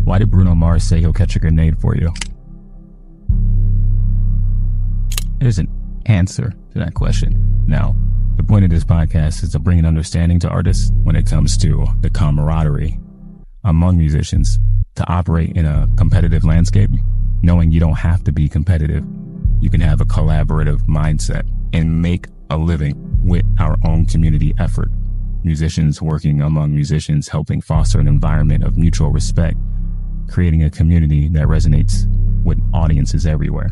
Why did Bruno Mars say he'll catch a grenade for you? There's an answer to that question. Now, the point of this podcast is to bring an understanding to artists when it comes to the camaraderie among musicians, to operate in a competitive landscape, knowing you don't have to be competitive. You can have a collaborative mindset and make a living with our own community effort. Musicians working among musicians, helping foster an environment of mutual respect, creating a community that resonates with audiences everywhere.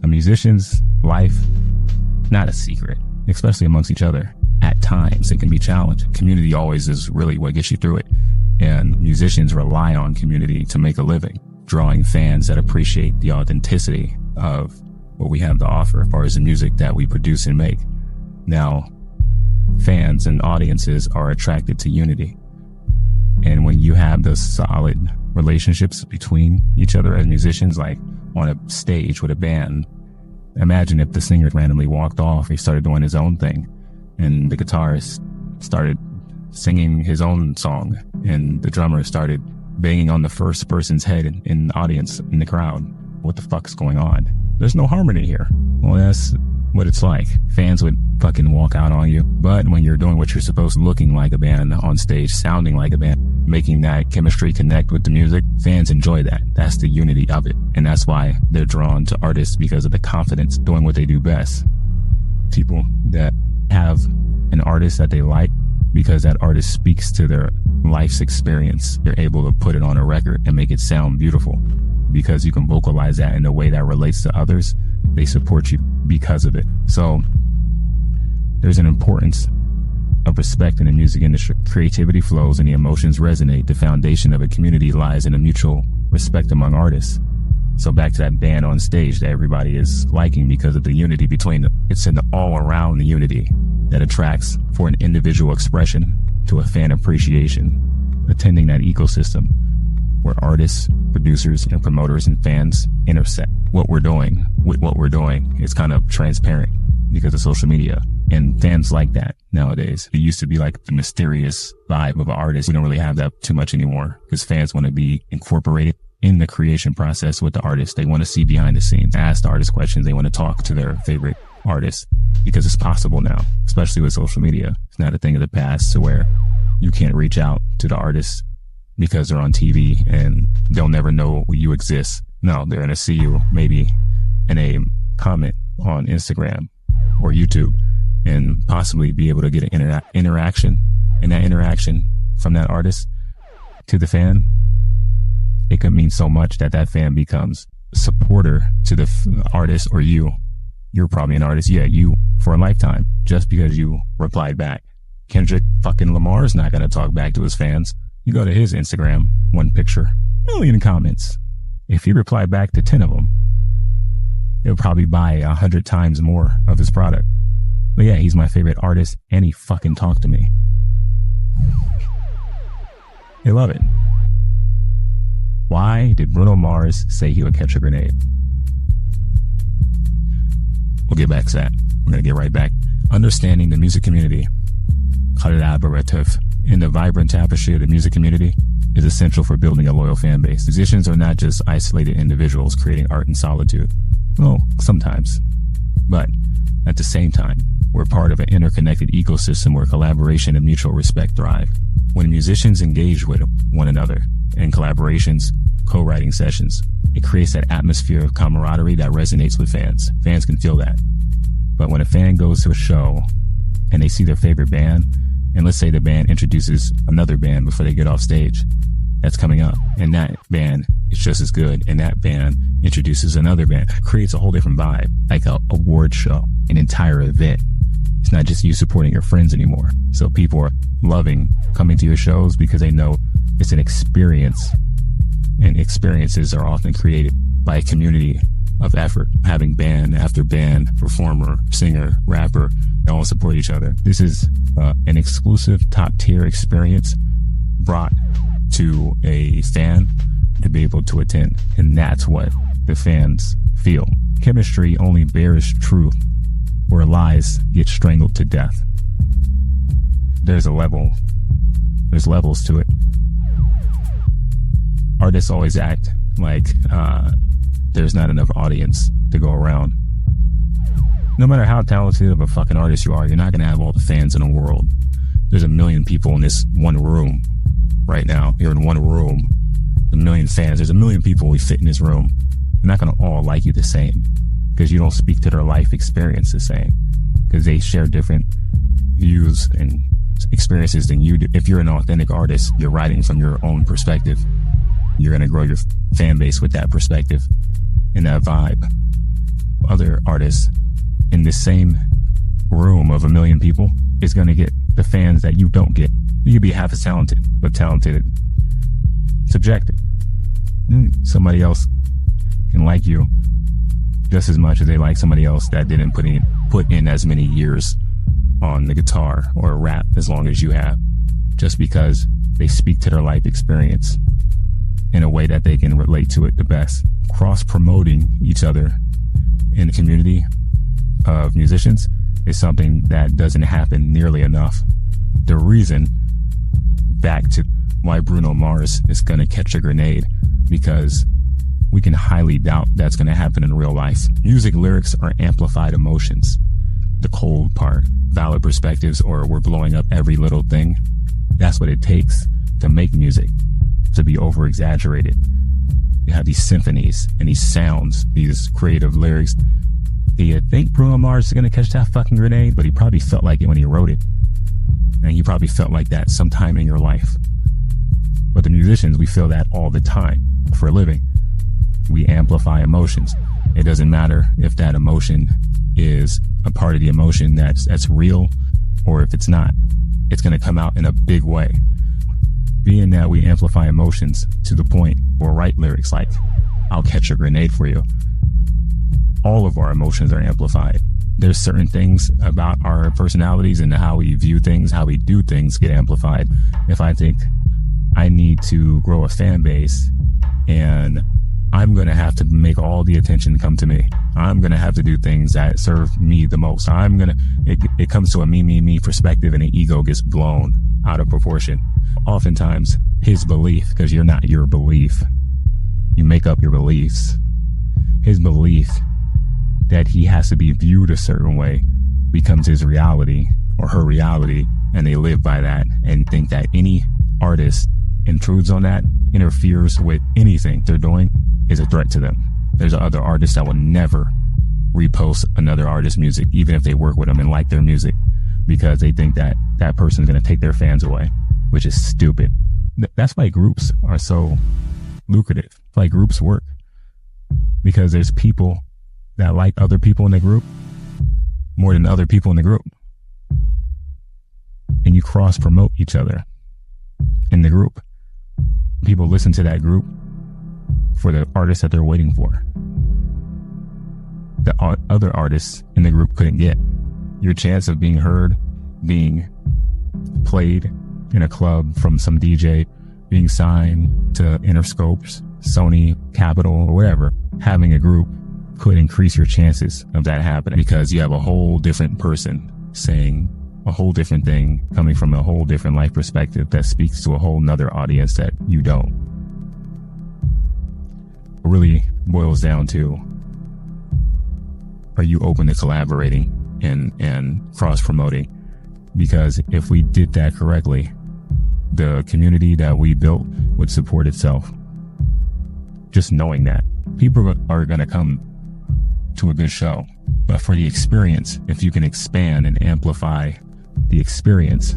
A musician's life, not a secret, especially amongst each other. At times, it can be challenged. Community always is really what gets you through it. And musicians rely on community to make a living, drawing fans that appreciate the authenticity of what we have to offer as far as the music that we produce and make. Now, fans and audiences are attracted to unity. And when you have those solid relationships between each other as musicians, like on a stage with a band, imagine if the singer randomly walked off, he started doing his own thing, and the guitarist started singing his own song, and the drummer started banging on the first person's head in the audience, in the crowd. What the fuck's going on? There's no harmony here. Well, that's what it's like. Fans would fucking walk out on you. But when you're doing what you're supposed to, looking like a band on stage, sounding like a band, making that chemistry connect with the music, fans enjoy that. That's the unity of it. And that's why they're drawn to artists, because of the confidence doing what they do best. People that have an artist that they like because that artist speaks to their life's experience, they're able to put it on a record and make it sound beautiful. Because you can vocalize that in a way that relates to others, they support you because of it. So there's an importance of respect in the music industry. Creativity flows and the emotions resonate. The foundation of a community lies in a mutual respect among artists. So back to that band on stage that everybody is liking because of the unity between them. It's an all-around unity that attracts for an individual expression to a fan appreciation, attending that ecosystem where artists, producers, and promoters and fans intersect. What we're doing with what we're doing is kind of transparent because of social media, and fans like that nowadays. It used to be like the mysterious vibe of an artist. We don't really have that too much anymore because fans want to be incorporated in the creation process with the artist. They want to see behind the scenes, ask the artist questions. They want to talk to their favorite artists because it's possible now, especially with social media. It's not a thing of the past to where you can't reach out to the artist because they're on TV and they'll never know you exist. No, they're going to see you maybe in a comment on Instagram or YouTube and possibly be able to get an interaction. And that interaction from that artist to the fan, it could mean so much that that fan becomes a supporter to the artist, or you. You're probably an artist, yeah, you, for a lifetime, just because you replied back. Kendrick fucking Lamar's not going to talk back to his fans. You go to his Instagram, one picture, million comments. If he replied back to 10 of them, he'll probably buy 100 times more of his product. But yeah, he's my favorite artist, and he fucking talked to me. They love it. Why did Bruno Mars say he would catch a grenade? We'll get back to that. We're going to get right back. Understanding the music community, collaborative, in the vibrant tapestry of the music community is essential for building a loyal fan base. Musicians are not just isolated individuals creating art in solitude. Well, sometimes. But at the same time, we're part of an interconnected ecosystem where collaboration and mutual respect thrive. When musicians engage with one another in collaborations, co-writing sessions, it creates that atmosphere of camaraderie that resonates with fans. Fans can feel that. But when a fan goes to a show and they see their favorite band, and let's say the band introduces another band before they get off stage that's coming up, and that band is just as good, and that band introduces another band, creates a whole different vibe, like a award show, an entire event. It's not just you supporting your friends anymore. So people are loving coming to your shows because they know it's an experience, and experiences are often created by a community of effort, having band after band, performer, singer, rapper, they all support each other. This is an exclusive top tier experience brought to a fan to be able to attend. And that's what the fans feel. Chemistry only bears truth where lies get strangled to death. There's levels to it. Artists artists always act like there's not enough audience to go around. No matter how talented of a fucking artist you are, you're not going to have all the fans in the world. There's 1 million people in this one room right now. You're in one room. 1 million fans. There's 1 million people we fit in this room. They're not going to all like you the same because you don't speak to their life experience the same, because they share different views and experiences than you do. If you're an authentic artist, you're writing from your own perspective. You're going to grow your fan base with that perspective and that vibe. Other artists in the same room of 1 million people is going to get the fans that you don't get. You could be half as talented, but talented subjective. Somebody else can like you just as much as they like somebody else that didn't put in as many years on the guitar or rap as long as you have, just because they speak to their life experience in a way that they can relate to it the best. Cross-promoting each other in the community of musicians is something that doesn't happen nearly enough. The reason, back to why Bruno Mars is going to catch a grenade, because we can highly doubt that's going to happen in real life. Music lyrics are amplified emotions. The cold part, valid perspectives, or we're blowing up every little thing. That's what it takes to make music, to be over exaggerated. You have these symphonies and these sounds, these creative lyrics. Do you think Bruno Mars is going to catch that fucking grenade? But he probably felt like it when he wrote it. And you probably felt like that sometime in your life. But the musicians, we feel that all the time for a living. We amplify emotions. It doesn't matter if that emotion is a part of the emotion that's real, or if it's not. It's going to come out in a big way. Being that we amplify emotions to the point we'll write lyrics like, I'll catch a grenade for you. All of our emotions are amplified. There's certain things about our personalities and how we view things, how we do things get amplified. If I think I need to grow a fan base and I'm going to have to make all the attention come to me. I'm going to have to do things that serve me the most. It comes to a me perspective, and the ego gets blown out of proportion. Oftentimes his belief, because you're not your belief, you make up your beliefs. His belief that he has to be viewed a certain way becomes his reality or her reality, and they live by that and think that any artist intrudes on that, interferes with anything they're doing, is a threat to them. There's other artists that will never repost another artist's music, even if they work with them and like their music, because they think that that person's going to take their fans away, which is stupid. That's why groups are so lucrative. That's why groups work, because there's people that like other people in the group more than other people in the group, and you cross promote each other in the group. People listen to that group for the artists that they're waiting for. The other artists in the group couldn't get. Your chance of being heard, being played in a club from some DJ, being signed to Interscopes, Sony, Capitol, or whatever, having a group could increase your chances of that happening, because you have a whole different person saying a whole different thing, coming from a whole different life perspective that speaks to a whole nother audience that you don't. It really boils down to, are you open to collaborating and cross-promoting? Because if we did that correctly, the community that we built would support itself. Just knowing that people are going to come to a good show, but for the experience, if you can expand and amplify the experience,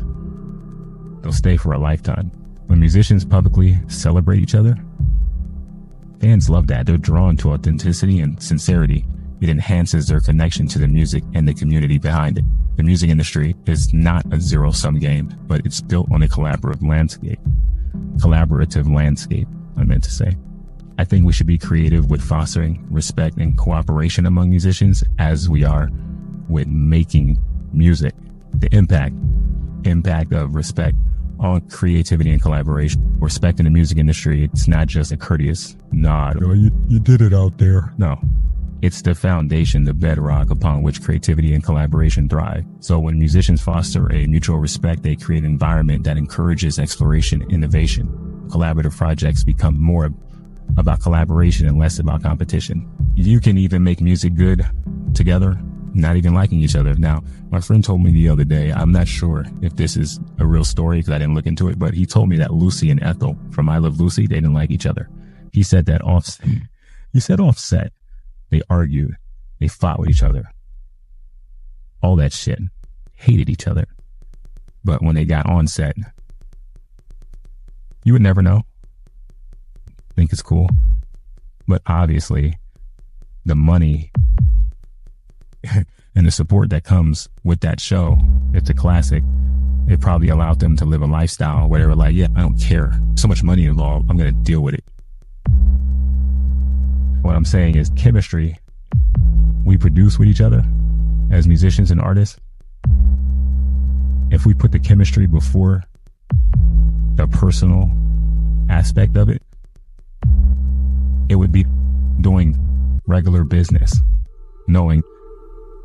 they'll stay for a lifetime. When musicians publicly celebrate each other, fans love that. They're drawn to authenticity and sincerity. It enhances their connection to the music and the community behind it. The music industry is not a zero-sum game, but it's built on a collaborative landscape. I meant to say. I think we should be creative with fostering respect and cooperation among musicians, as we are with making music. The impact of respect on creativity and collaboration. Respect in the music industry, it's not just a courteous nod. Oh, you did it out there. No. It's the foundation, the bedrock upon which creativity and collaboration thrive. So when musicians foster a mutual respect, they create an environment that encourages exploration, innovation. Collaborative projects become more about collaboration and less about competition. You can even make music good together, not even liking each other. Now, my friend told me the other day, I'm not sure if this is a real story because I didn't look into it, but he told me that Lucy and Ethel from I Love Lucy, they didn't like each other. He said that offset. They argued. They fought with each other. All that shit. Hated each other. But when they got on set, you would never know. Think it's cool. But obviously, the money and the support that comes with that show, it's a classic. It probably allowed them to live a lifestyle where they were like, yeah, I don't care. So much money involved. I'm going to deal with it. What I'm saying is chemistry we produce with each other as musicians and artists. If we put the chemistry before the personal aspect of it, it would be doing regular business, knowing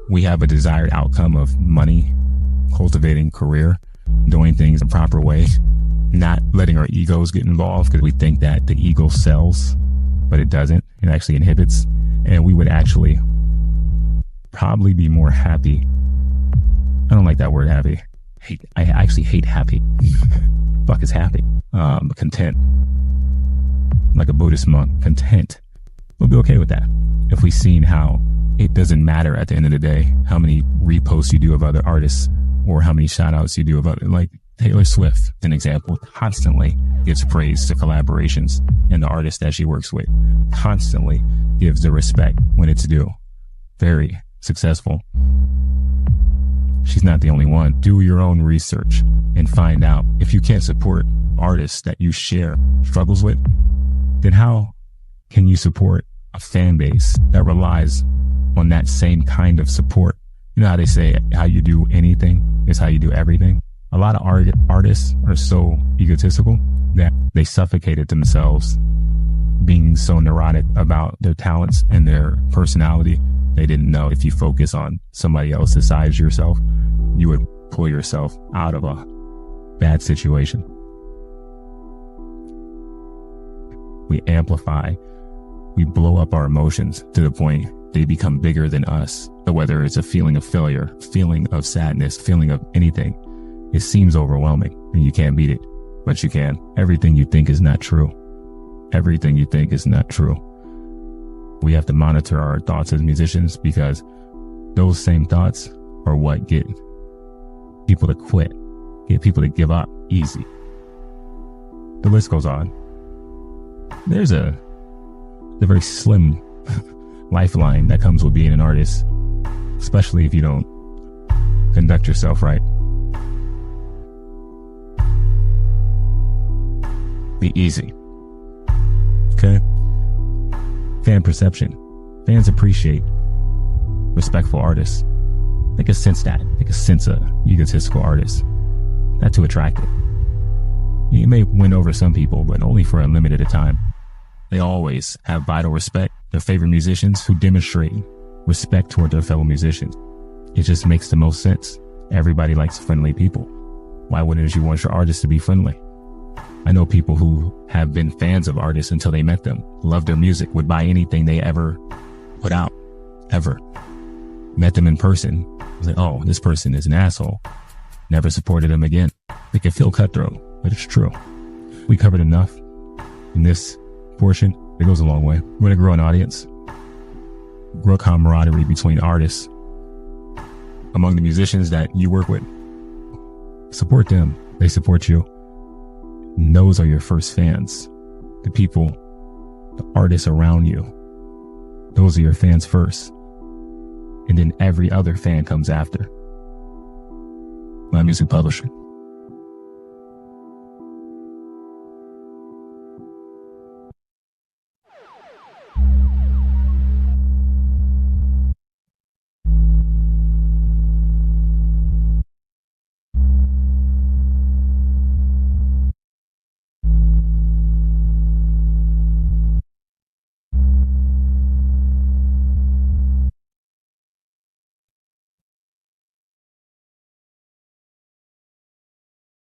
we have a desired outcome of money, cultivating career, doing things the proper way, not letting our egos get involved because we think that the ego sells, but it doesn't. It actually inhibits, and we would actually probably be more happy. I don't like that word happy. I actually hate happy. Fuck is happy. Content. Like a Buddhist monk, content. We'll be okay with that. If we've seen how it doesn't matter at the end of the day how many reposts you do of other artists or how many shout outs you do of other, like Taylor Swift, an example, constantly gives praise to collaborations and the artists that she works with, constantly gives the respect when it's due. Very successful. She's not the only one. Do your own research and find out if you can't support artists that you share struggles with, then how can you support a fan base that relies on that same kind of support? You know how they say how you do anything is how you do everything? A lot of artists are so egotistical that they suffocated themselves being so neurotic about their talents and their personality. They didn't know if you focus on somebody else besides yourself, you would pull yourself out of a bad situation. We amplify, we blow up our emotions to the point they become bigger than us. So whether it's a feeling of failure, feeling of sadness, feeling of anything, it seems overwhelming and you can't beat it, but you can. Everything you think is not true. Everything you think is not true. We have to monitor our thoughts as musicians because those same thoughts are what get people to quit, get people to give up easy. The list goes on. There's a very slim lifeline that comes with being an artist, especially if you don't conduct yourself right. Be easy. Okay? Fan perception. Fans appreciate respectful artists. They can sense that. They can sense a egotistical artist. Not too attractive. You may win over some people, but only for a limited time. They always have vital respect. Their favorite musicians who demonstrate respect toward their fellow musicians. It just makes the most sense. Everybody likes friendly people. Why wouldn't you want your artist to be friendly? I know people who have been fans of artists until they met them, loved their music, would buy anything they ever put out, ever. Met them in person. I was like, oh, this person is an asshole. Never supported them again. They can feel cutthroat, but it's true. We covered enough in this portion. It goes a long way. We're going to grow an audience, grow camaraderie between artists, among the musicians that you work with. Support them. They support you. And those are your first fans. The people, the artists around you. Those are your fans first. And then every other fan comes after. My Music Publisher.